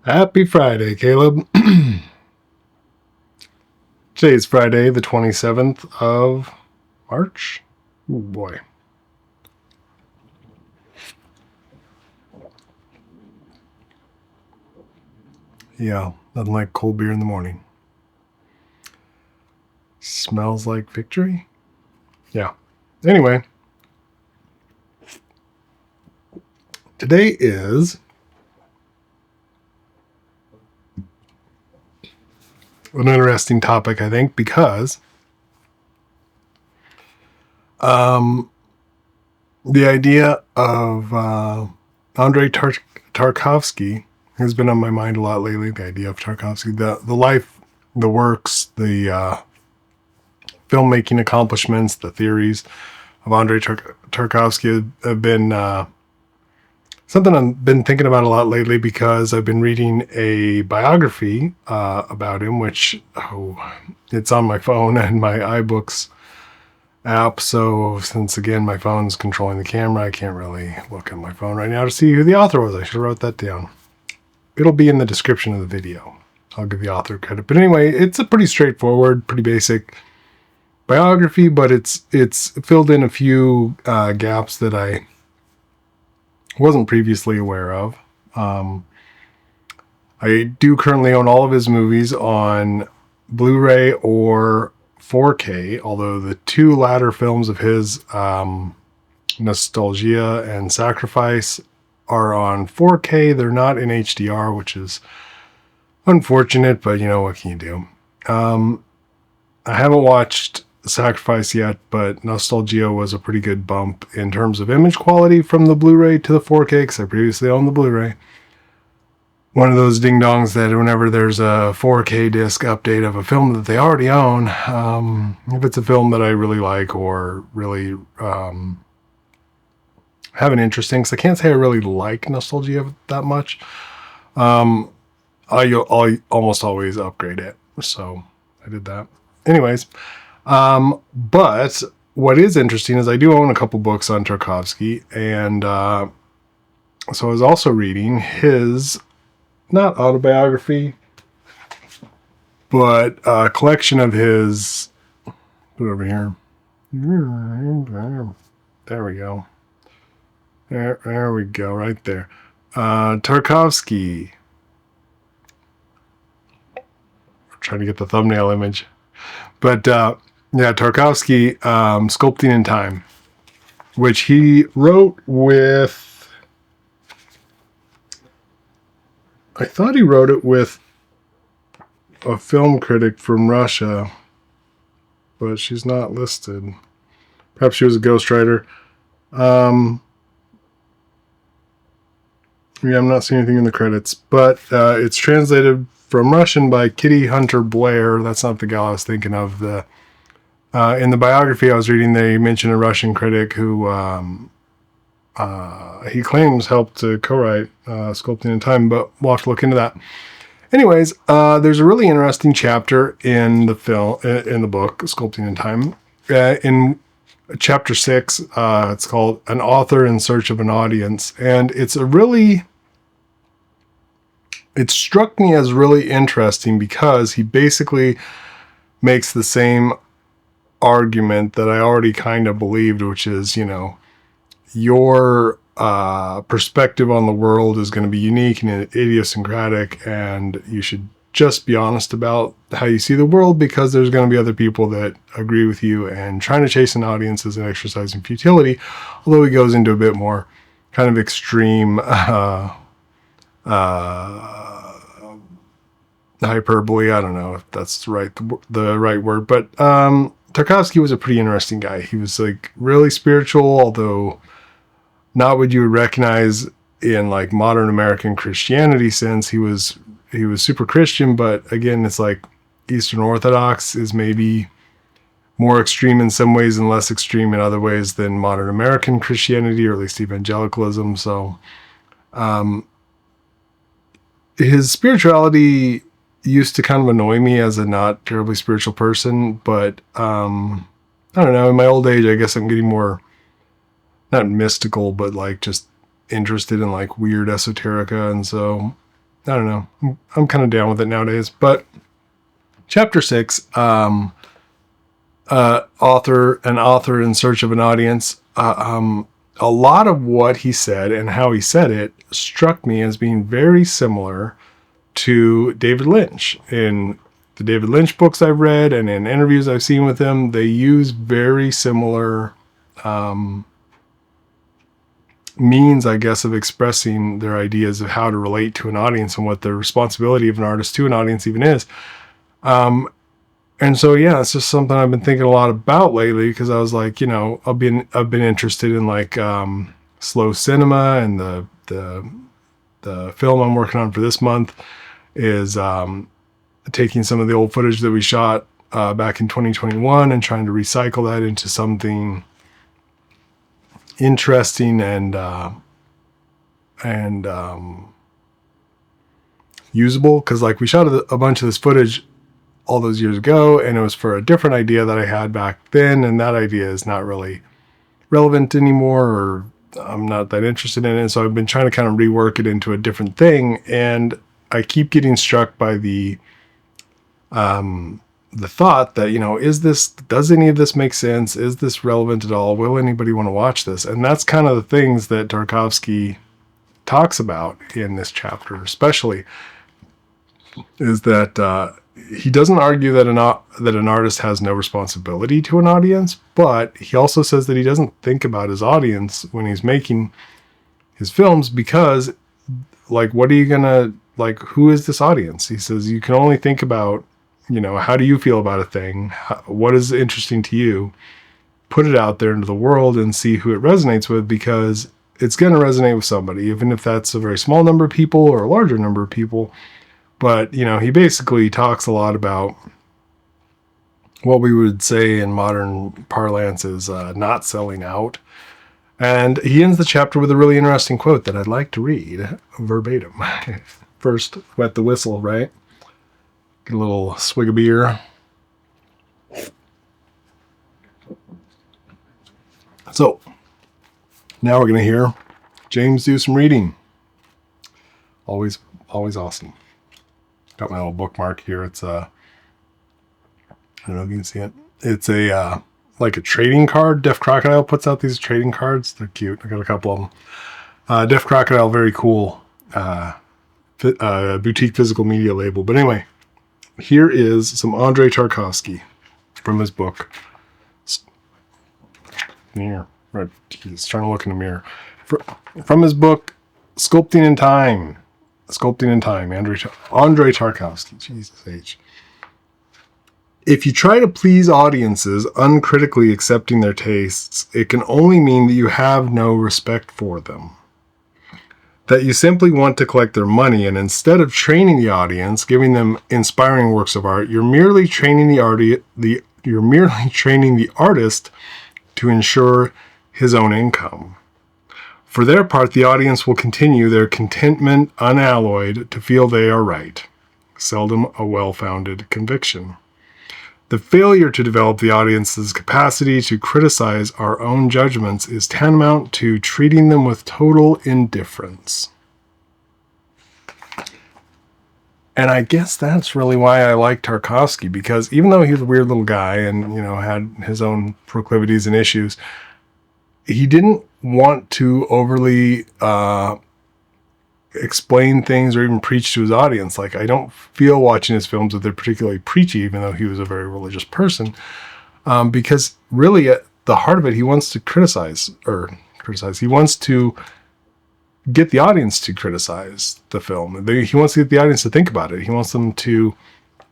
Happy Friday, Caleb. Today is Friday, the 27th of March. Oh boy. Yeah, nothing like cold beer in the morning. Smells like victory? Yeah. Anyway, today is an interesting topic, I think, because the idea of Andrei Tarkovsky has been on my mind a lot lately. The idea of Tarkovsky, the life, the works, the filmmaking accomplishments, the theories of Andrei Tarkovsky have been something I've been thinking about a lot lately because I've been reading a biography about him, which it's on my phone and my iBooks app. So since again my phone's controlling the camera, I can't really look at my phone right now to see who the author was. I should have wrote that down. It'll be in the description of the video. I'll give the author credit. But anyway, it's a pretty straightforward, pretty basic biography, but it's filled in a few gaps that I wasn't previously aware of. I do currently own all of his movies on Blu-ray or 4K, although the two latter films of his, Nostalgia and Sacrifice, are on 4K. They're not in HDR, which is unfortunate, but you know, what can you do? I haven't watched Sacrifice yet, but Nostalgia was a pretty good bump in terms of image quality from the Blu-ray to the 4K, because I previously owned the Blu-ray. One of those ding-dongs that whenever there's a 4K disc update of a film that they already own, if it's a film that I really like or really have an interest in, because I can't say I really like Nostalgia that much, I almost always upgrade it. So I did that. Anyways, but what is interesting is I do own a couple books on Tarkovsky, and so I was also reading his, not autobiography, but a collection of his, put it over here. There we go. There we go, right there. Tarkovsky. I'm trying to get the thumbnail image. But yeah, Tarkovsky, Sculpting in Time, which he wrote with, I thought he wrote it with a film critic from Russia, but she's not listed. Perhaps she was a ghostwriter. Yeah, I'm not seeing anything in the credits, but it's translated from Russian by Kitty Hunter Blair. That's not the gal I was thinking of. In the biography I was reading, they mentioned a Russian critic who he claims helped to co-write Sculpting in Time, but we'll have to look into that. Anyways, there's a really interesting chapter in the book Sculpting in Time. In chapter 6, it's called An Author in Search of an Audience, and it struck me as really interesting because he basically makes the same argument that I already kind of believed, which is, you know, your perspective on the world is going to be unique and idiosyncratic, and you should just be honest about how you see the world, because there's going to be other people that agree with you, and trying to chase an audience is an exercise in futility, although he goes into a bit more kind of extreme hyperbole. I don't know if that's the right word, but Tarkovsky was a pretty interesting guy. He was like really spiritual, although not what you would recognize in like modern American Christianity sense. He was super Christian, but again, it's like Eastern Orthodox is maybe more extreme in some ways and less extreme in other ways than modern American Christianity, or at least evangelicalism. So his spirituality used to kind of annoy me as a not terribly spiritual person, but I don't know, in my old age, I guess I'm getting more, not mystical, but like just interested in like weird esoterica, and so I don't know. I'm kind of down with it nowadays. But chapter 6, author in search of an audience. A lot of what he said and how he said it struck me as being very similar to David Lynch. In the David Lynch books I've read and in interviews I've seen with him, they use very similar means, I guess, of expressing their ideas of how to relate to an audience and what the responsibility of an artist to an audience even is. And so, yeah, it's just something I've been thinking a lot about lately, because I was like, I've been interested in like slow cinema, and the film I'm working on for this month is taking some of the old footage that we shot back in 2021 and trying to recycle that into something interesting and usable. Because like we shot a bunch of this footage all those years ago, and it was for a different idea that I had back then, and that idea is not really relevant anymore, or I'm not that interested in it. So I've been trying to kind of rework it into a different thing, and I keep getting struck by the thought that, does any of this make sense? Is this relevant at all? Will anybody want to watch this? And that's kind of the things that Tarkovsky talks about in this chapter, especially, is that he doesn't argue that an artist has no responsibility to an audience, but he also says that he doesn't think about his audience when he's making his films, because, like, what are you gonna, like, who is this audience? He says you can only think about, how do you feel about a thing? What is interesting to you? Put it out there into the world and see who it resonates with, because it's going to resonate with somebody, even if that's a very small number of people or a larger number of people. But, he basically talks a lot about what we would say in modern parlance is not selling out. And he ends the chapter with a really interesting quote that I'd like to read verbatim. First, wet the whistle, right? Get a little swig of beer. So, now we're going to hear James do some reading. Always awesome. Got my little bookmark here. It's I don't know if you can see it. It's a like a trading card. Deaf Crocodile puts out these trading cards. They're cute. I got a couple of them. Deaf Crocodile, very cool. Boutique physical media label. But anyway, here is some Andrei Tarkovsky from his book. Mirror. Right. He's trying to look in the mirror. From his book, Sculpting in Time. Sculpting in Time, Andrei Tarkovsky. Jesus H. If you try to please audiences uncritically accepting their tastes, it can only mean that you have no respect for them. That you simply want to collect their money, and instead of training the audience, giving them inspiring works of art, you're merely training the artist to ensure his own income. For their part, the audience will continue their contentment unalloyed to feel they are right, seldom a well-founded conviction. The failure to develop the audience's capacity to criticize our own judgments is tantamount to treating them with total indifference. And I guess that's really why I like Tarkovsky, because even though he's a weird little guy and, had his own proclivities and issues, he didn't want to overly explain things or even preach to his audience. Like, I don't feel watching his films that they're particularly preachy, even though he was a very religious person, because really at the heart of it, he wants to criticize. He wants to get the audience to criticize the film. He wants to get the audience to think about it. He wants them to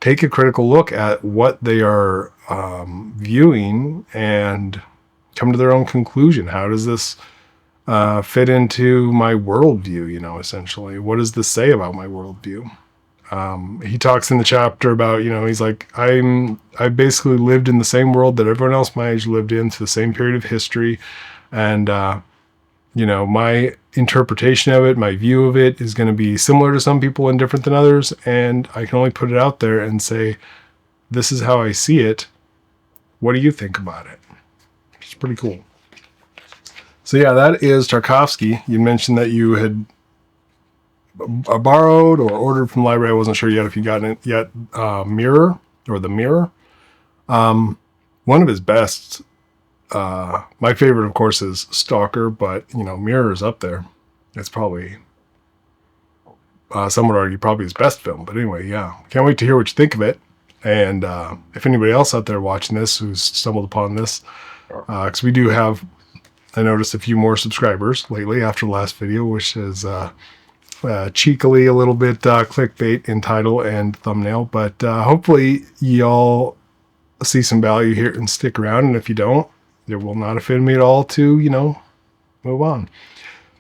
take a critical look at what they are viewing and come to their own conclusion. How does this fit into my worldview, essentially? What does this say about my worldview? He talks in the chapter about, he's like, I basically lived in the same world that everyone else my age lived in, to the same period of history. And, my interpretation of it, my view of it is going to be similar to some people and different than others. And I can only put it out there and say, this is how I see it. What do you think about it? It's pretty cool. So yeah, that is Tarkovsky. You mentioned that you had borrowed or ordered from the library. I wasn't sure yet if you gotten it yet. Mirror, or The Mirror. One of his best. My favorite, of course, is Stalker, but Mirror is up there. It's probably, some would argue, probably his best film. But anyway, yeah, can't wait to hear what you think of it. And if anybody else out there watching this who's stumbled upon this, because we do have, I noticed, a few more subscribers lately after the last video, which is cheekily a little bit clickbait in title and thumbnail. But hopefully y'all see some value here and stick around. And if you don't, it will not offend me at all to, move on.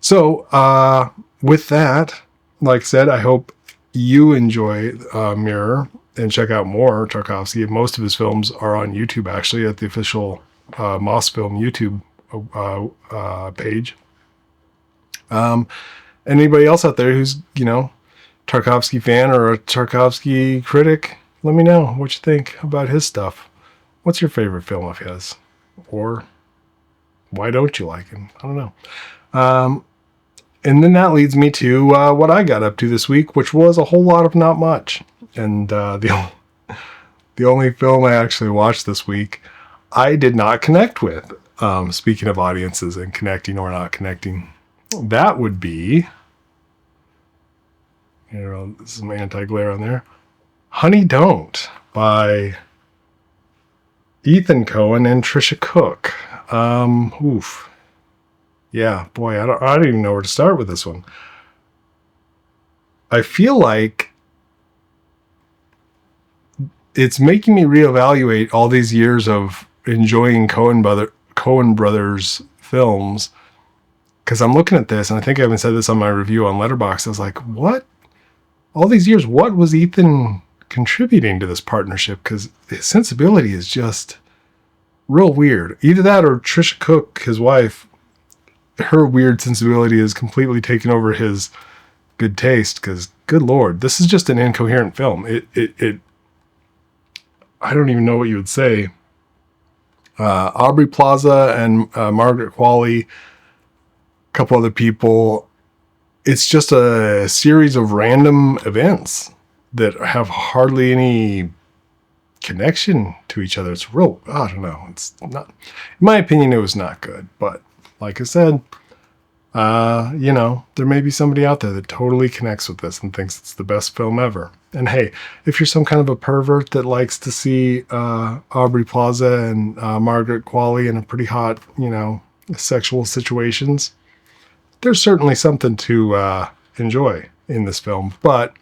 So with that, like I said, I hope you enjoy Mirror and check out more Tarkovsky. Most of his films are on YouTube, actually, at the official Moss Film YouTube page. Anybody else out there who's, Tarkovsky fan or a Tarkovsky critic, let me know what you think about his stuff. What's your favorite film of his? Or why don't you like him? I don't know. And then that leads me to what I got up to this week, which was a whole lot of not much. And the only film I actually watched this week, I did not connect with. Speaking of audiences and connecting or not connecting, that would be, some anti-glare on there, Honey Don't by Ethan Coen and Trisha Cook. Oof. Yeah, boy, I don't even know where to start with this one. I feel like it's making me reevaluate all these years of enjoying Coen Brothers films, because I'm looking at this, and I think I even said this on my review on Letterboxd. I was like, what? All these years, what was Ethan contributing to this partnership? Because his sensibility is just real weird. Either that or Trisha Cook, his wife, her weird sensibility is completely taken over his good taste, because good Lord, this is just an incoherent film. It I don't even know what you would say. Aubrey Plaza and Margaret Qualley, a couple other people. It's just a series of random events that have hardly any connection to each other. It's real, I don't know. It's not, in my opinion, it was not good. But like I said, there may be somebody out there that totally connects with this and thinks it's the best film ever. And hey, if you're some kind of a pervert that likes to see Aubrey Plaza and Margaret Qualley in a pretty hot, sexual situations, there's certainly something to enjoy in this film. But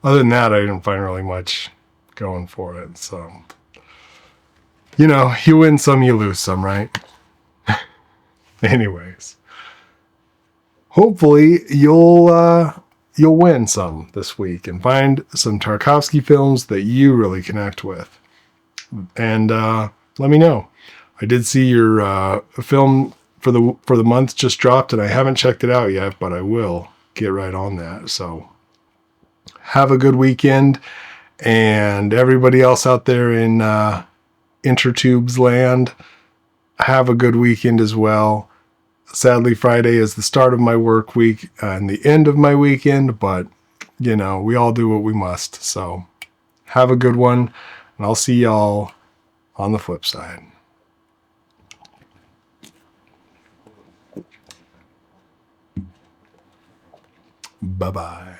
other than that, I didn't find really much going for it. So, you win some, you lose some, right? Anyways, hopefully you'll win some this week and find some Tarkovsky films that you really connect with. And let me know. I did see your film for the month just dropped, and I haven't checked it out yet, but I will get right on that. So have a good weekend, and everybody else out there in Intertubes land, have a good weekend as well. Sadly, Friday is the start of my work week and the end of my weekend, but we all do what we must. So have a good one, and I'll see y'all on the flip side. Bye-bye.